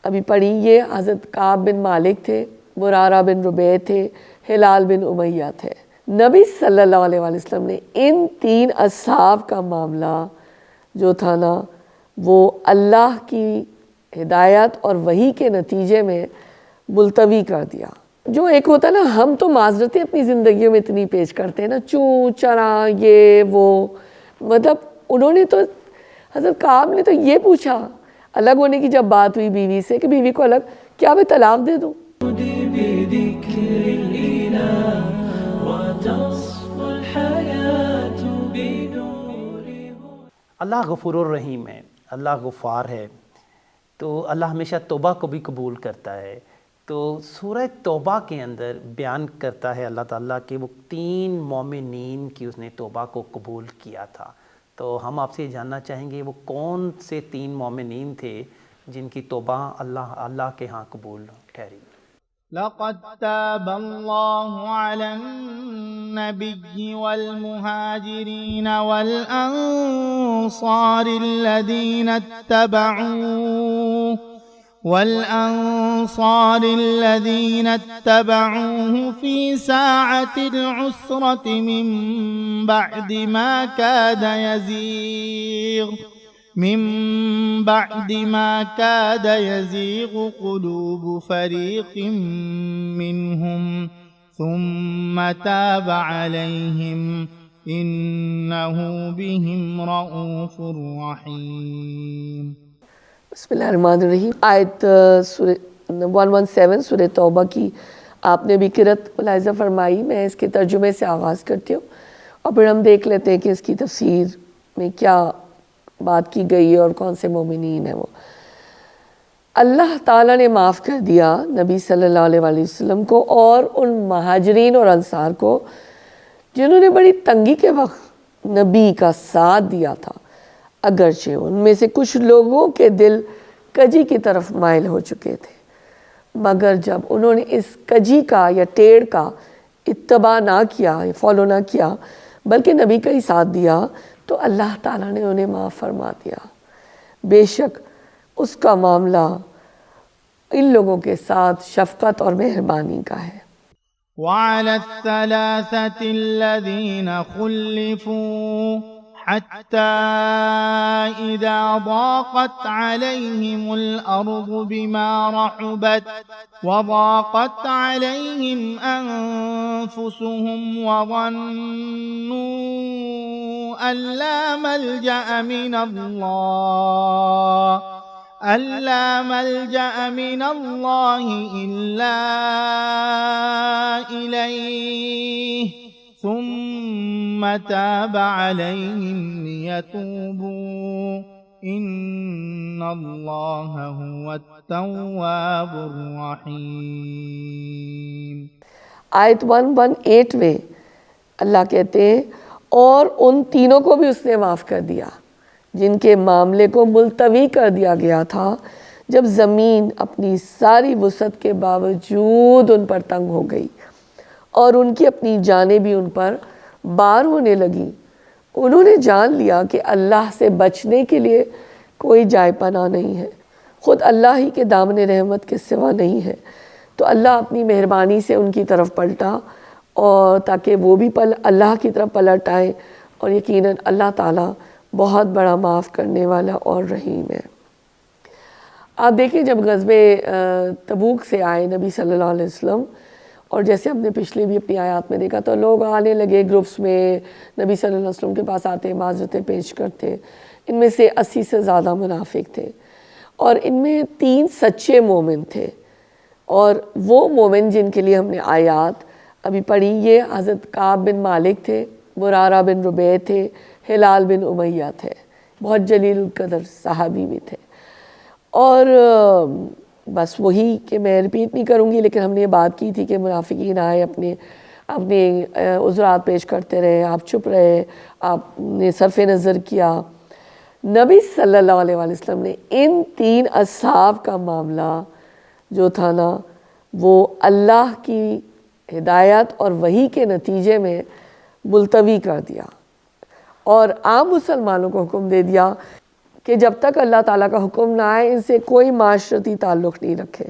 ابھی پڑھی، یہ حضرت کعب بن مالک تھے، مرارہ بن ربیع تھے، ہلال بن امیہ تھے۔ نبی صلی اللہ علیہ وسلم نے ان 3 اصحاب کا معاملہ جو تھا نا وہ اللہ کی ہدایت اور وحی کے نتیجے میں ملتوی کر دیا۔ جو ایک ہوتا ہے نا، ہم تو معذرتیں اپنی زندگیوں میں اتنی پیش کرتے ہیں نا، چوں چرا یہ وہ، مطلب انہوں نے تو، حضرت کعب نے تو یہ پوچھا الگ ہونے کی جب بات ہوئی بیوی سے کہ بیوی کو الگ، کیا میں طلاق دے دوں؟ اللہ غفور الرحیم ہے، اللہ غفار ہے، تو اللہ ہمیشہ توبہ کو بھی قبول کرتا ہے۔ تو سورہ توبہ کے اندر بیان کرتا ہے اللہ تعالیٰ کہ وہ 3 مومنین کی اس نے توبہ کو قبول کیا تھا۔ تو ہم آپ سے یہ جاننا چاہیں گے وہ کون سے 3 مومنین تھے جن کی توبہ اللہ کے ہاں قبول ٹھہری۔ لقد تاب الله على النبي والمهاجرين والأنصار الذين اتبعوه في ساعة العسرة من بعد ما كاد يزيغ قلوب فريق منهم ثم تاب عليهم إنه بهم رؤوف رحيم۔ بسم اللہ الرحمن الرحیم۔ آیت 117 سورہ توبہ کی آپ نے بھی قرأت ملاحظہ فرمائی، میں اس کے ترجمے سے آغاز کرتی ہوں اور پھر ہم دیکھ لیتے ہیں کہ اس کی تفسیر میں کیا بات کی گئی ہے اور کون سے مومنین ہیں وہ۔ اللہ تعالیٰ نے معاف کر دیا نبی صلی اللہ علیہ وسلم کو اور ان مہاجرین اور انصار کو جنہوں نے بڑی تنگی کے وقت نبی کا ساتھ دیا تھا، اگرچہ ان میں سے کچھ لوگوں کے دل کجی کی طرف مائل ہو چکے تھے، مگر جب انہوں نے اس کجی کا یا ٹیڑھ کا اتباع نہ کیا، فالو نہ کیا، بلکہ نبی کا ہی ساتھ دیا، تو اللہ تعالیٰ نے انہیں معاف فرما دیا۔ بے شک اس کا معاملہ ان لوگوں کے ساتھ شفقت اور مہربانی کا ہے۔ وعلى الثلاثة الذين خلفوا حتى إذا ضاقت عليهم الأرض بما رحبت وضاقت عليهم أنفسهم وظنوا أن لا ملجأ من الله إلا إليه ثم تاب عليهم ليتوبوا إن الله هو التواب الرحيم۔ آیت 118 میں اللہ کہتے ہیں اور ان تینوں کو بھی اس نے معاف کر دیا جن کے معاملے کو ملتوی کر دیا گیا تھا جب زمین اپنی ساری وسعت کے باوجود ان پر تنگ ہو گئی اور ان کی اپنی جانیں بھی ان پر بار ہونے لگی۔ انہوں نے جان لیا کہ اللہ سے بچنے کے لیے کوئی جائے پناہ نہیں ہے، خود اللہ ہی کے دامن رحمت کے سوا نہیں ہے، تو اللہ اپنی مہربانی سے ان کی طرف پلٹا اور تاکہ وہ بھی اللہ کی طرف پلٹ آئیں، اور یقیناً اللہ تعالیٰ بہت بڑا معاف کرنے والا اور رحیم ہے۔ آپ دیکھیں جب غزوہ تبوک سے آئے نبی صلی اللہ علیہ وسلم، اور جیسے ہم نے پچھلے بھی اپنی آیات میں دیکھا، تو لوگ آنے لگے گروپس میں، نبی صلی اللہ علیہ وسلم کے پاس آتے، معذرتیں پیش کرتے۔ ان میں سے 80 سے زیادہ منافق تھے اور ان میں 3 سچے مومن تھے، اور وہ مومن جن کے لیے ہم نے آیات ابھی پڑھی، یہ حضرت کعب بن مالک تھے، مرارہ بن ربیع تھے، ہلال بن امیہ تھے، بہت جلیل القدر صحابی بھی تھے۔ اور بس وہی کہ میں ریپیٹ نہیں کروں گی، لیکن ہم نے یہ بات کی تھی کہ منافقین آئے، اپنے عذرات پیش کرتے رہے، آپ چپ رہے، آپ نے صرف نظر کیا۔ نبی صلی اللہ علیہ وسلم نے ان 3 اصحاب کا معاملہ جو تھا نا وہ اللہ کی ہدایت اور وحی کے نتیجے میں ملتوی کر دیا، اور عام مسلمانوں کو حکم دے دیا کہ جب تک اللہ تعالیٰ کا حکم نہ آئے ان سے کوئی معاشرتی تعلق نہیں رکھے۔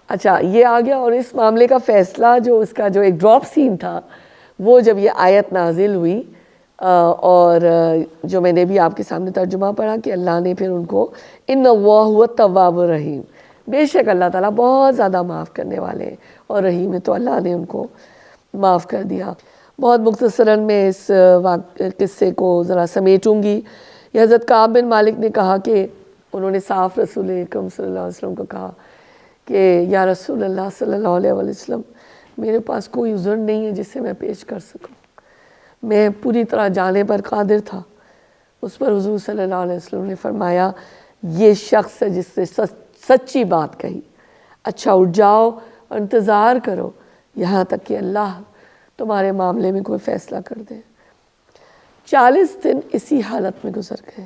اچھا یہ آ گیا، اور اس معاملے کا فیصلہ جو اس کا جو ایک ڈراپ سین تھا وہ جب یہ آیت نازل ہوئی، اور جو میں نے بھی آپ کے سامنے ترجمہ پڑھا کہ اللہ نے پھر ان کو ان اللہ هو التواب الرحیم، بے شک اللہ تعالیٰ بہت زیادہ معاف کرنے والے ہیں اور رحیم ہے، تو اللہ نے ان کو معاف کر دیا۔ بہت مختصراً میں اس قصے کو ذرا سمیٹوں گی۔ یہ حضرت کعب بن مالک نے کہا کہ انہوں نے صاف رسول اکرم صلی اللہ علیہ وسلم کو کہا کہ یا رسول اللہ صلی اللہ علیہ وسلم، میرے پاس کوئی عذر نہیں ہے جس سے میں پیش کر سکوں، میں پوری طرح جانے پر قادر تھا۔ اس پر حضور صلی اللہ علیہ وسلم نے فرمایا یہ شخص ہے جس سے سچی بات کہی، اچھا اٹھ جاؤ اور انتظار کرو یہاں تک کہ اللہ تمہارے معاملے میں کوئی فیصلہ کر دے۔ 40 دن اسی حالت میں گزر گئے۔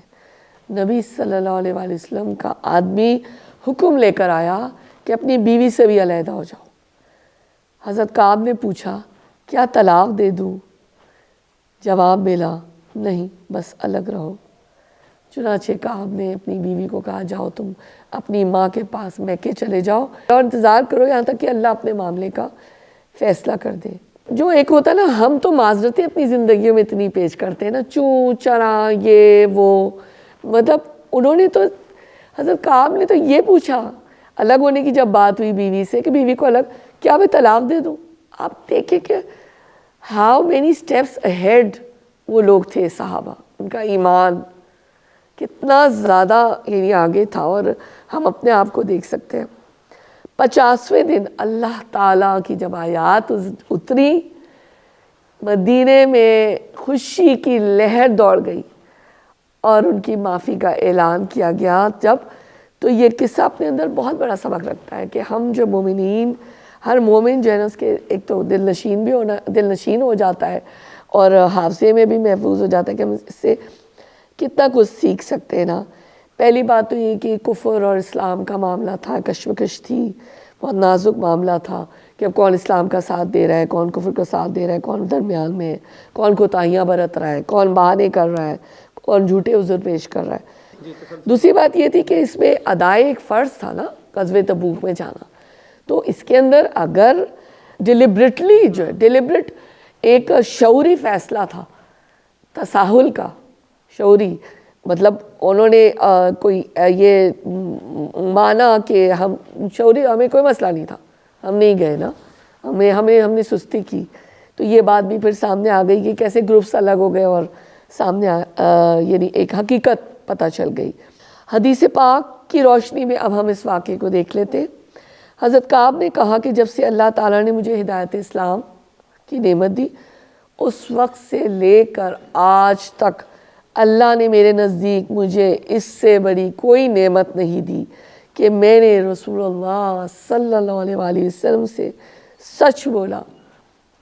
نبی صلی اللہ علیہ وآلہ وسلم کا آدمی حکم لے کر آیا کہ اپنی بیوی سے بھی علیحدہ ہو جاؤ۔ حضرت کعب نے پوچھا کیا طلاق دے دوں؟ جواب ملا نہیں، بس الگ رہو۔ چنانچہ کعب نے اپنی بیوی کو کہا جاؤ تم اپنی ماں کے پاس میکے چلے جاؤ اور انتظار کرو یہاں تک کہ اللہ اپنے معاملے کا فیصلہ کر دے۔ جو ایک ہوتا ہے نا، ہم تو معذرتیں اپنی زندگیوں میں اتنی پیش کرتے ہیں نا، چوں چرا یہ وہ، مطلب انہوں نے تو حضرت کعب نے تو یہ پوچھا الگ ہونے کی جب بات ہوئی بیوی سے کہ بیوی کو الگ، کیا میں طلاق دے دوں؟ آپ دیکھیں کہ ہاؤ مینی اسٹیپس اہیڈ وہ لوگ تھے صحابہ، ان کا ایمان کتنا زیادہ یعنی آگے تھا، اور ہم اپنے آپ کو دیکھ سکتے ہیں۔ 50ویں دن اللہ تعالیٰ کی جب آیات اتری، مدینے میں خوشی کی لہر دوڑ گئی اور ان کی معافی کا اعلان کیا گیا جب، تو یہ قصہ اپنے اندر بہت بڑا سبق رکھتا ہے کہ ہم جو مومنین، ہر مومن جو ہے نا اس کے ایک تو دل نشین ہو جاتا ہے اور حافظے میں بھی محفوظ ہو جاتا ہے کہ ہم اس سے کتنا کچھ سیکھ سکتے ہیں نا۔ پہلی بات تو یہ کہ کفر اور اسلام کا معاملہ تھا، کشمکش تھی، بہت نازک معاملہ تھا کہ اب کون اسلام کا ساتھ دے رہا ہے، کون کفر کا ساتھ دے رہا ہے، کون درمیان میں ہے، کون کوتاہیاں برت رہا ہے، کون بہانے کر رہا ہے، کون جھوٹے عذر پیش کر رہا ہے۔ دوسری بات یہ تھی کہ اس میں ادائے ایک فرض تھا نا، غزوہ تبوک میں جانا، تو اس کے اندر اگر ڈیلیبریٹلی جو ہے ڈیلیبریٹ ایک شعوری فیصلہ تھا، تساہل کا شعوری، مطلب انہوں نے کوئی یہ مانا کہ ہم شعوری، ہمیں کوئی مسئلہ نہیں تھا، ہم نہیں گئے نا، ہم نے سستی کی، تو یہ بات بھی پھر سامنے آ گئی کہ کیسے گروپس الگ ہو گئے اور سامنے یعنی ایک حقیقت پتہ چل گئی۔ حدیث پاک کی روشنی میں اب ہم اس واقعے کو دیکھ لیتے ہیں۔ حضرت کعب نے کہا کہ جب سے اللہ تعالیٰ نے مجھے ہدایت اسلام کی نعمت دی، اس وقت سے لے کر آج تک اللہ نے میرے نزدیک مجھے اس سے بڑی کوئی نعمت نہیں دی کہ میں نے رسول اللہ صلی اللہ علیہ وآلہ وسلم سے سچ بولا،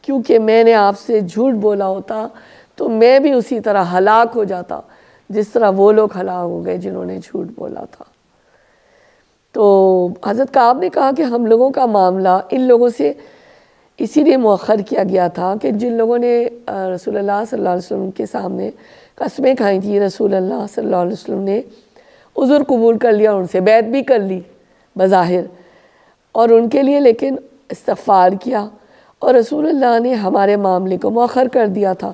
کیونکہ میں نے آپ سے جھوٹ بولا ہوتا تو میں بھی اسی طرح ہلاک ہو جاتا جس طرح وہ لوگ ہلاک ہو گئے جنہوں نے جھوٹ بولا تھا۔ تو حضرت کعب نے کہا کہ ہم لوگوں کا معاملہ ان لوگوں سے اسی لیے مؤخر کیا گیا تھا کہ جن لوگوں نے رسول اللہ صلی اللہ علیہ وسلم کے سامنے قسمیں کھائی تھیں، رسول اللہ صلی اللہ علیہ وسلم نے عذر قبول کر لیا، ان سے بیعت بھی کر لی بظاہر، اور ان کے لیے لیکن استغفار کیا، اور رسول اللہ نے ہمارے معاملے کو مؤخر کر دیا تھا،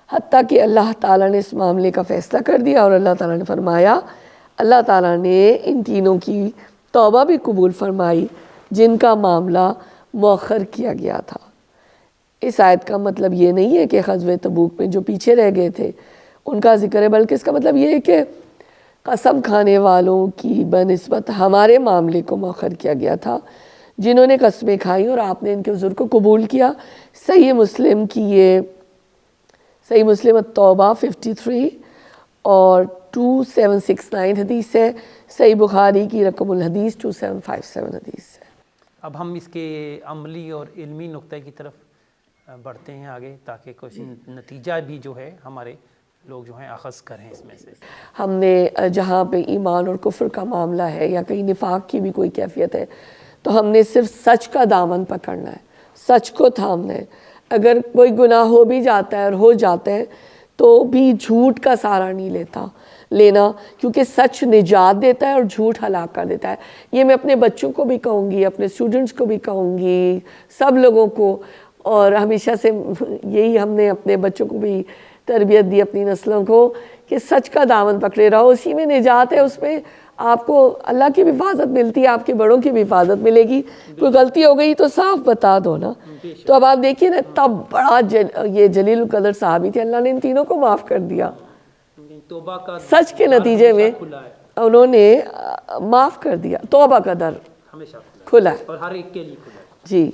حتیٰ کہ اللہ تعالیٰ نے اس معاملے کا فیصلہ کر دیا، اور اللہ تعالیٰ نے فرمایا، اللہ تعالیٰ نے ان تینوں کی توبہ بھی قبول فرمائی جن کا معاملہ مؤخر کیا گیا تھا۔ اس آیت کا مطلب یہ نہیں ہے کہ غزوہ تبوک میں جو پیچھے رہ گئے تھے ان کا ذکر ہے، بلکہ اس کا مطلب یہ ہے کہ قسم کھانے والوں کی بنسبت ہمارے معاملے کو مؤخر کیا گیا تھا، جنہوں نے قسمیں کھائیں اور آپ نے ان کے عذر کو قبول کیا۔ صحیح مسلم کی یہ صحیح مسلم التوبہ 53 اور 2769 حدیث ہے، صحیح بخاری کی رقم الحدیث 2757 حدیث ہے۔ اب ہم اس کے عملی اور علمی نقطہ کی طرف بڑھتے ہیں آگے، تاکہ کچھ نتیجہ بھی جو ہے ہمارے لوگ جو ہیں اخذ کریں اس میں سے۔ ہم نے جہاں پہ ایمان اور کفر کا معاملہ ہے یا کہیں نفاق کی بھی کوئی کیفیت ہے تو ہم نے صرف سچ کا دامن پکڑنا ہے، سچ کو تھامنا ہے۔ اگر کوئی گناہ ہو بھی جاتا ہے اور ہو جاتا ہے تو بھی جھوٹ کا سہارا نہیں لیتا، لینا، کیونکہ سچ نجات دیتا ہے اور جھوٹ ہلاک کر دیتا ہے۔ یہ میں اپنے بچوں کو بھی کہوں گی، اپنے اسٹوڈنٹس کو بھی کہوں گی، سب لوگوں کو، اور ہمیشہ سے یہی ہم نے اپنے بچوں کو بھی تربیت دی، اپنی نسلوں کو، کہ سچ کا دامن پکڑے رہو، اسی میں نجات ہے، اس میں آپ کو اللہ کی بھی حفاظت ملتی ہے، آپ کے بڑوں کی بھی حفاظت ملے گی۔ کوئی غلطی ہو گئی تو صاف بتا دو نا۔ تو اب آپ دیکھیے نا، تب بڑا یہ جلیل القدر صحابی تھے، اللہ نے ان تینوں کو معاف کر دیا، توبہ کا سچ کے نتیجے میں انہوں نے معاف کر دیا، توبہ کا در ہمیشہ کھلا ہے۔ اور ہر ایک کے لیے کھلا ہے۔ جی